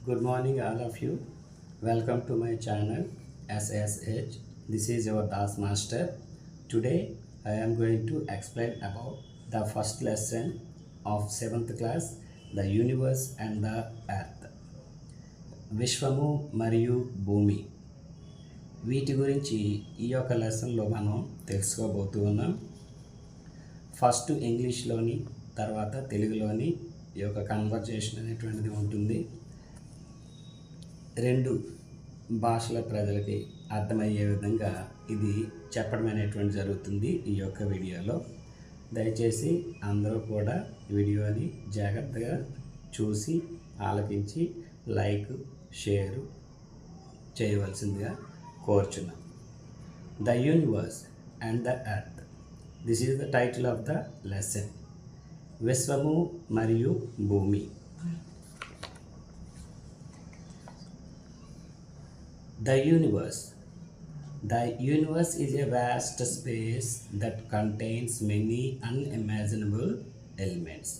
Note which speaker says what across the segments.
Speaker 1: Good morning, all of you. Welcome to my channel SSH. This is your Das Master. Today, I am going to explain about the first lesson of 7th class, the universe and the earth. విశ్వము మరియు భూమి వీటి గురించి ఈ యొక్క లెసన్లో మనం తెలుసుకోబోతూ ఉన్నాం. ఫస్ట్ ఇంగ్లీష్లోని తర్వాత తెలుగులోని ఈ యొక్క కన్వర్జేషన్ అనేటువంటిది ఉంటుంది. రెండు భాషల ప్రజలకి అర్థమయ్యే విధంగా ఇది చెప్పడం అనేటువంటి జరుగుతుంది ఈ యొక్క వీడియోలో. దయచేసి అందరూ కూడా వీడియోని జాగ్రత్తగా చూసి ఆలకించి లైక్ షేర్ చేయవలసిందిగా కోరుచున్నాం. The universe and the earth, this is the title of the lesson. విశ్వము మరియు భూమి. The universe is a vast space that contains many unimaginable elements.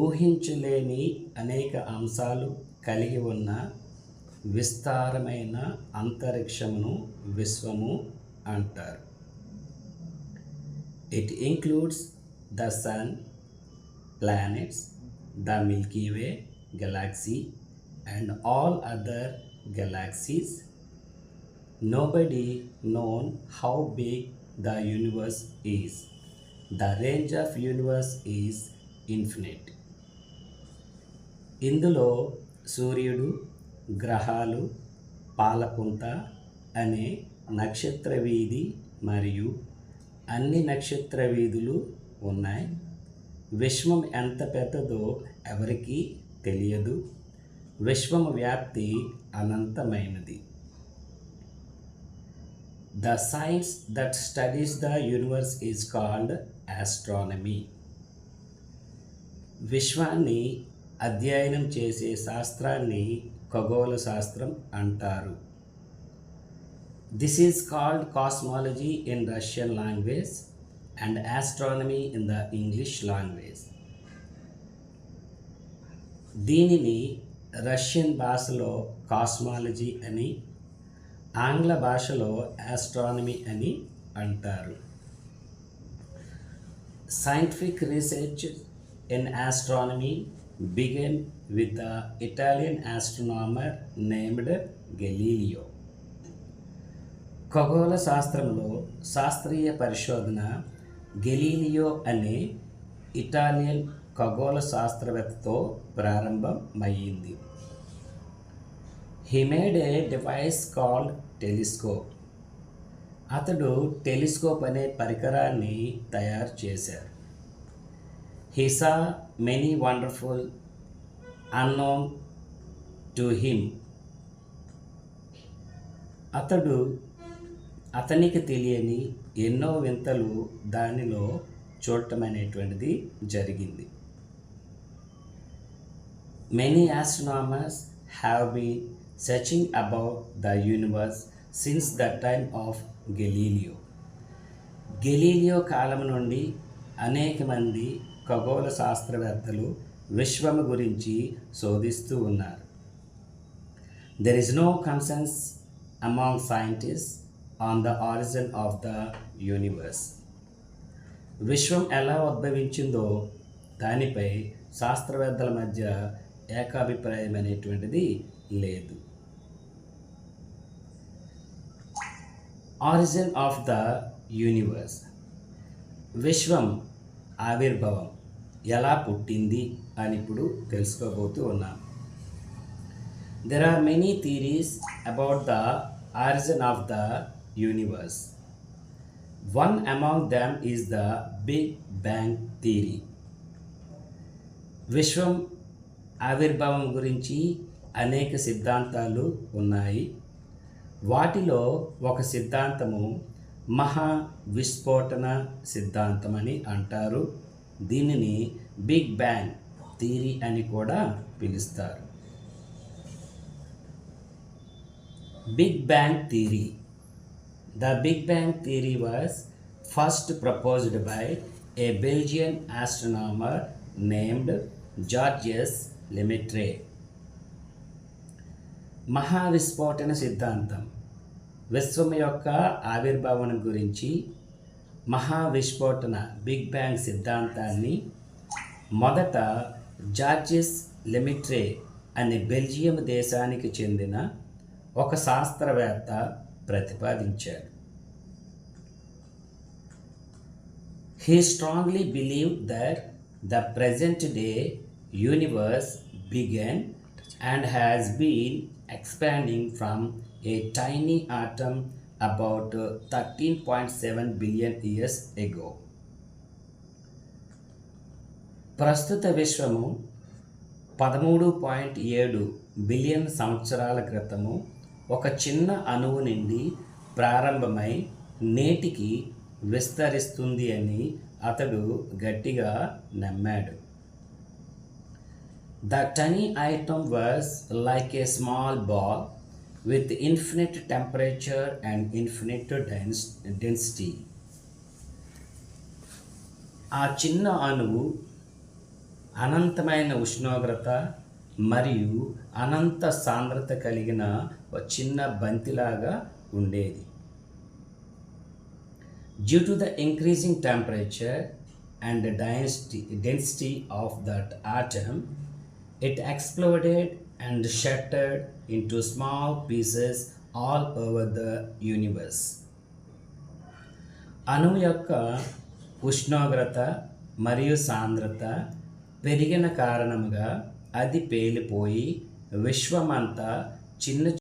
Speaker 1: ఊహించలేని అనేక అంశాలు కలిగి ఉన్న విస్తారమైన అంతరిక్షమును విశ్వము అంటారు. It includes the sun, planets, the milky way galaxy and all other galaxies. Nobody known how big the universe is. The range of universe is infinite. ఇందులో సూర్యుడు, గ్రహాలు, పాలపుంత అనే నక్షత్ర వీధి మరియు అన్ని నక్షత్ర వీధులు ఉన్నాయి. విశ్వం ఎంత పెద్దదో ఎవరికీ తెలియదు. విశ్వము వ్యాప్తి అనంతమైనది. The science that studies the universe is called astronomy. విశ్వాన్ని అధ్యయనం చేసే శాస్త్రాన్ని ఖగోళ శాస్త్రం అంటారు. This is called cosmology in Russian language and astronomy in the English language. దీనిని రష్యన్ భాషలో కాస్మాలజీ అని, ఆంగ్ల భాషలో ఆస్ట్రానమీ అని అంటారు. Scientific research in astronomy began with the Italian astronomer named Galileo. ఖగోళ శాస్త్రంలో శాస్త్రీయ పరిశోధన గెలీలియో అనే ఇటాలియన్ ఖగోళ శాస్త్రవేత్తతో ప్రారంభమయ్యింది. He made a device called telescope. అతడు టెలిస్కోప్ అనే పరికరాన్ని తయారు చేశారు. He saw many wonderful unknown to him. అతనికి తెలియని ఎన్నో వింతలు దానిలో చూడటం అనేటువంటిది జరిగింది. Many astronomers have been searching about the universe since the time of Galileo. Galileo కాలం నుండి అనేక మంది ఖగోళ శాస్త్రవేత్తలు విశ్వము గురించి శోధిస్తూ ఉన్నారు. There is no consensus among scientists on the origin of the universe. విశ్వం ఎలా ఉద్భవించిందో దానిపై శాస్త్రవేత్తల మధ్య ఏకాభిప్రాయం అనేటువంటిది లేదు. ఆరిజిన్ ఆఫ్ ద యూనివర్స్, విశ్వం ఆవిర్భావం ఎలా పుట్టింది అని ఇప్పుడు తెలుసుకోబోతూ ఉన్నాం. There are many theories about the origin of the universe. One among them is the Big Bang theory. విశ్వం ఆవిర్భావం గురించి అనేక సిద్ధాంతాలు ఉన్నాయి. వాటిలో ఒక సిద్ధాంతము మహా విస్ఫోటన సిద్ధాంతం అని అంటారు. దీనిని బిగ్ బ్యాంగ్ థియరీ అని కూడా పిలుస్తారు. Big Bang theory. The Big Bang theory was first proposed by a Belgian astronomer named Georges Lemaitre మహావిస్ఫోటన సిద్ధాంతం విశ్వం యొక్క ఆవిర్భావం గురించి మహావిస్ఫోటన బిగ్ బ్యాంగ్ సిద్ధాంతాన్ని మొదట జార్జెస్ లెమిట్రే అనే బెల్జియం దేశానికి చెందిన ఒక శాస్త్రవేత్త ప్రతిపాదించాడు. He strongly believed that the present day universe began and has been expanding from a tiny atom about 13.7 billion years ago. ప్రస్తుత విశ్వము 13.7 బిలియన్ సంవత్సరాల క్రితము ఒక చిన్న అణువు నుండి ప్రారంభమై నేటికి విస్తరిస్తుంది అని అతడు గట్టిగా నమ్మాడు. The tiny atom was like a small ball with infinite temperature and infinite density. ఆ చిన్న అణువు అనంతమైన ఉష్ణోగ్రత మరియు అనంత సాంద్రత కలిగిన ఒక చిన్న బంతిలాగా ఉండేది. Due to the increasing temperature and the density of that atom, it exploded and shattered into small pieces all over the universe. అణువు యొక్క ఉష్ణోగ్రత మరియు సాంద్రత పెరిగిన కారణంగా అది పేలిపోయి విశ్వమంతా చిన్న